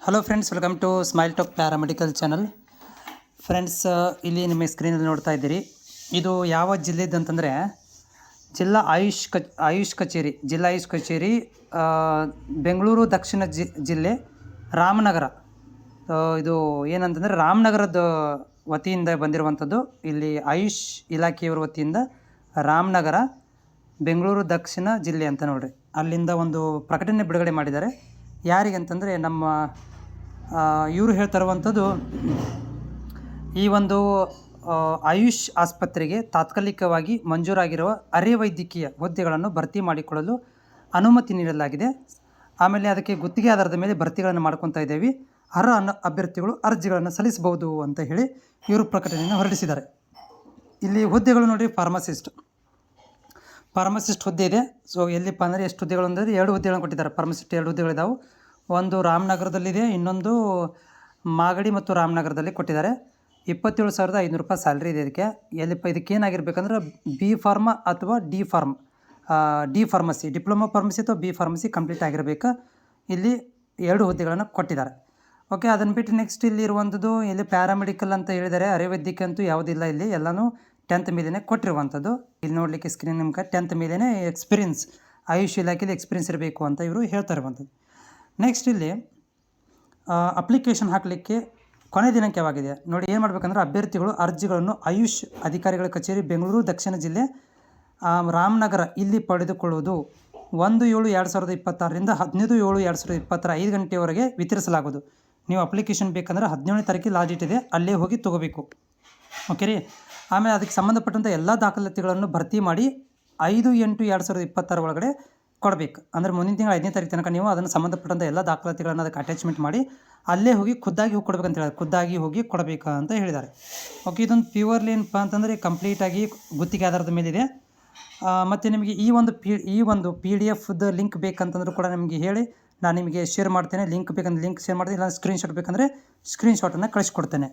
Hello friends, welcome to Smile Talk paramedical channel. Friends, ಇಲ್ಲಿ ನಿಮ್ಮ ಸ್ಕ್ರೀನಲ್ಲಿ ನೋಡ್ತಾ ಇದ್ದೀರಿ. ಇದು ಯಾವ ಜಿಲ್ಲೆದು ಅಂತಂದರೆ ಜಿಲ್ಲಾ ಆಯುಷ್ ಕಚೇರಿ, ಜಿಲ್ಲಾ ಆಯುಷ್ ಕಚೇರಿ, ಬೆಂಗಳೂರು ದಕ್ಷಿಣ ಜಿಲ್ಲೆ, ರಾಮನಗರ. ಇದು ಏನಂತಂದರೆ ರಾಮನಗರದ ವತಿಯಿಂದ ಬಂದಿರುವಂಥದ್ದು. ಇಲ್ಲಿ ಆಯುಷ್ ಇಲಾಖೆಯವರ ವತಿಯಿಂದ ರಾಮನಗರ, ಬೆಂಗಳೂರು ದಕ್ಷಿಣ ಜಿಲ್ಲೆ ಅಂತ ನೋಡ್ರಿ. ಅಲ್ಲಿಂದ ಒಂದು ಪ್ರಕಟಣೆ ಬಿಡುಗಡೆ ಮಾಡಿದ್ದಾರೆ. ಯಾರಿಗೆ ಅಂತಂದರೆ ನಮ್ಮ ಇವರು ಹೇಳ್ತಾ ಇರುವಂಥದ್ದು, ಈ ಒಂದು ಆಯುಷ್ ಆಸ್ಪತ್ರೆಗೆ ತಾತ್ಕಾಲಿಕವಾಗಿ ಮಂಜೂರಾಗಿರುವ ಅರೆ ವೈದ್ಯಕೀಯ ಹುದ್ದೆಗಳನ್ನು ಭರ್ತಿ ಮಾಡಿಕೊಳ್ಳಲು ಅನುಮತಿ ನೀಡಲಾಗಿದೆ. ಆಮೇಲೆ ಅದಕ್ಕೆ ಗುತ್ತಿಗೆ ಆಧಾರದ ಮೇಲೆ ಭರ್ತಿಗಳನ್ನು ಮಾಡ್ಕೊತಾ ಇದ್ದೇವೆ. ಅರ್ಹ ಅಭ್ಯರ್ಥಿಗಳು ಅರ್ಜಿಗಳನ್ನು ಸಲ್ಲಿಸಬಹುದು ಅಂತ ಹೇಳಿ ಇವರು ಪ್ರಕಟಣೆಯನ್ನು ಹೊರಡಿಸಿದ್ದಾರೆ. ಇಲ್ಲಿ ಹುದ್ದೆಗಳು ನೋಡಿ, ಫಾರ್ಮಸಿಸ್ಟ್ ಹುದ್ದೆ ಇದೆ. ಸೊ ಎಲ್ಲಿಪ್ಪ ಅಂದರೆ ಎಷ್ಟು ಹುದ್ದೆಗಳು ಅಂದರೆ 2 ಹುದ್ದೆಗಳನ್ನು ಕೊಟ್ಟಿದ್ದಾರೆ. ಫಾರ್ಮಸಿಸ್ಟ್ 2 ಹುದ್ದೆಗಳಿದ್ದಾವೆ. ಒಂದು ರಾಮನಗರದಲ್ಲಿದೆ, ಇನ್ನೊಂದು ಮಾಗಡಿ ಮತ್ತು ರಾಮನಗರದಲ್ಲಿ ಕೊಟ್ಟಿದ್ದಾರೆ. 27,500 ರೂಪಾಯಿ ಸ್ಯಾಲ್ರಿ ಇದೆ ಇದಕ್ಕೆ. ಇದಕ್ಕೇನಾಗಿರ್ಬೇಕಂದ್ರೆ ಬಿ ಫಾರ್ಮಾ ಅಥವಾ ಡಿ ಫಾರ್ಮಸಿ, ಡಿಪ್ಲೊಮಾ ಫಾರ್ಮಸಿ ಅಥವಾ ಬಿ ಫಾರ್ಮಸಿ ಕಂಪ್ಲೀಟ್ ಆಗಿರಬೇಕು. ಇಲ್ಲಿ 2 ಹುದ್ದೆಗಳನ್ನು ಕೊಟ್ಟಿದ್ದಾರೆ. ಓಕೆ, ಅದನ್ನು ಬಿಟ್ಟು ನೆಕ್ಸ್ಟ್ ಇಲ್ಲಿ ಇರುವಂಥದ್ದು ಇಲ್ಲಿ ಪ್ಯಾರಾಮೆಡಿಕಲ್ ಅಂತ ಹೇಳಿದ್ದಾರೆ. ಅರೆ ವೈದ್ಯಕೀಯ ಅಂತೂ ಯಾವುದಿಲ್ಲ, ಇಲ್ಲಿ ಎಲ್ಲನೂ 10th ಮೇಲೇ ಕೊಟ್ಟಿರುವಂಥದ್ದು. ಇಲ್ಲಿ ನೋಡಲಿಕ್ಕೆ ಸ್ಕ್ರೀನ್ ನಿಮ್ಗೆ 10th ಮೇಲೇ ಎಕ್ಸ್ಪೀರಿಯನ್ಸ್, ಆಯುಷ್ ಇಲಾಖೆಯಲ್ಲಿ ಎಕ್ಸ್ಪೀರಿಯನ್ಸ್ ಇರಬೇಕು ಅಂತ ಇವರು ಹೇಳ್ತಾ ಇರುವಂಥದ್ದು. ನೆಕ್ಸ್ಟ್ ಇಲ್ಲಿ ಅಪ್ಲಿಕೇಶನ್ ಹಾಕಲಿಕ್ಕೆ ಕೊನೆ ದಿನಾಂಕ ಯಾವಾಗಿದೆ ನೋಡಿ. ಏನು ಮಾಡಬೇಕಂದ್ರೆ ಅಭ್ಯರ್ಥಿಗಳು ಅರ್ಜಿಗಳನ್ನು ಆಯುಷ್ ಅಧಿಕಾರಿಗಳ ಕಚೇರಿ, ಬೆಂಗಳೂರು ದಕ್ಷಿಣ ಜಿಲ್ಲೆ, ರಾಮನಗರ ಇಲ್ಲಿ ಪಡೆದುಕೊಳ್ಳುವುದು 1/7/2026ರಿಂದ 15/7/2026 5 ಗಂಟೆಯವರೆಗೆ ವಿತರಿಸಲಾಗುವುದು. ನೀವು ಅಪ್ಲಿಕೇಶನ್ ಬೇಕಂದ್ರೆ 17ನೇ ತಾರೀಕಿಗೆ ಲಾಸ್ಟ್ ಡೇಟ್ ಇದೆ, ಅಲ್ಲೇ ಹೋಗಿ ತೊಗೋಬೇಕು. ಓಕೆ ರೀ. ಆಮೇಲೆ ಅದಕ್ಕೆ ಸಂಬಂಧಪಟ್ಟಂಥ ಎಲ್ಲ ದಾಖಲಾತಿಗಳನ್ನು ಭರ್ತಿ ಮಾಡಿ 5/8/2026 ಒಳಗಡೆ ಕೊಡಬೇಕು. ಅಂದರೆ ಮುಂದಿನ ತಿಂಗಳು 5ನೇ ತಾರೀಕು ತನಕ ನೀವು ಅದನ್ನು ಸಂಬಂಧಪಟ್ಟಂಥ ಎಲ್ಲ ದಾಖಲಾತಿಗಳನ್ನು ಅದಕ್ಕೆ ಅಟ್ಯಾಚ್ಮೆಂಟ್ ಮಾಡಿ ಅಲ್ಲೇ ಹೋಗಿ ಖುದ್ದಾಗಿ ಹೋಗಿ ಕೊಡ್ಬೇಕಂತ ಹೇಳಿದ್ದಾರೆ. ಖುದ್ದಾಗಿ ಹೋಗಿ ಕೊಡಬೇಕು ಅಂತ ಹೇಳಿದ್ದಾರೆ. ಓಕೆ, ಇದೊಂದು ಪ್ಯೂರ್ಲಿ ಏನಪ್ಪ ಅಂತಂದರೆ ಕಂಪ್ಲೀಟಾಗಿ ಗುತ್ತಿಗೆ ಆಧಾರದ ಮೇಲಿದೆ. ಮತ್ತು ನಿಮಗೆ ಈ ಒಂದು PDF ಲಿಂಕ್ ಬೇಕಂತಂದ್ರೂ ಕೂಡ ನಿಮಗೆ ಹೇಳಿ, ನಾನು ನಿಮಗೆ ಶೇರ್ ಮಾಡ್ತೇನೆ. ಲಿಂಕ್ ಬೇಕಂದ್ರೆ ಲಿಂಕ್ ಶೇರ್ ಮಾಡ್ತೀನಿ, ಇಲ್ಲ ಸ್ಕ್ರೀನ್ಶಾಟ್ ಬೇಕಂದರೆ ಸ್ಕ್ರೀನ್ಶಾಟನ್ನು ಕಳಿಸ್ಕೊಡ್ತೇನೆ.